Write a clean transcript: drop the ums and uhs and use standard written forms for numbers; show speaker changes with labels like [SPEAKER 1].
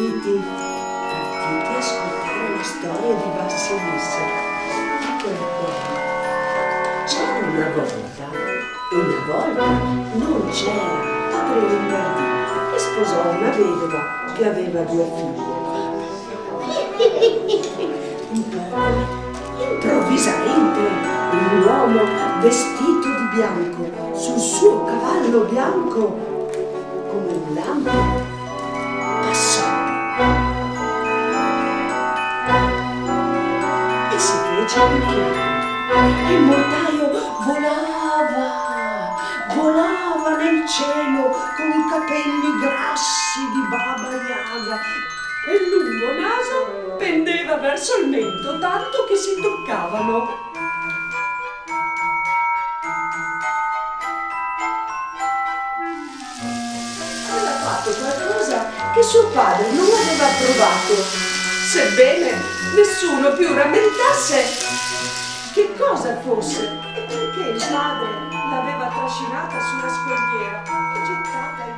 [SPEAKER 1] partiti a ascoltare la storia di Vassilissa. Eccola qua. C'era una volta non c'era padre Lombardi e sposò una vedova che aveva 2 figlie. Improvvisamente un uomo vestito di bianco sul suo cavallo bianco come un lampo passò e si fece picchiare. Il mortaio volava nel cielo con i capelli grassi di Baba Yaga e il lungo naso pendeva verso il mento tanto che si toccavano. Aveva fatto qualcosa che suo padre non aveva provato, sebbene nessuno più rammentasse che cosa fosse e perché il padre l'aveva trascinata sulla scogliera e gettata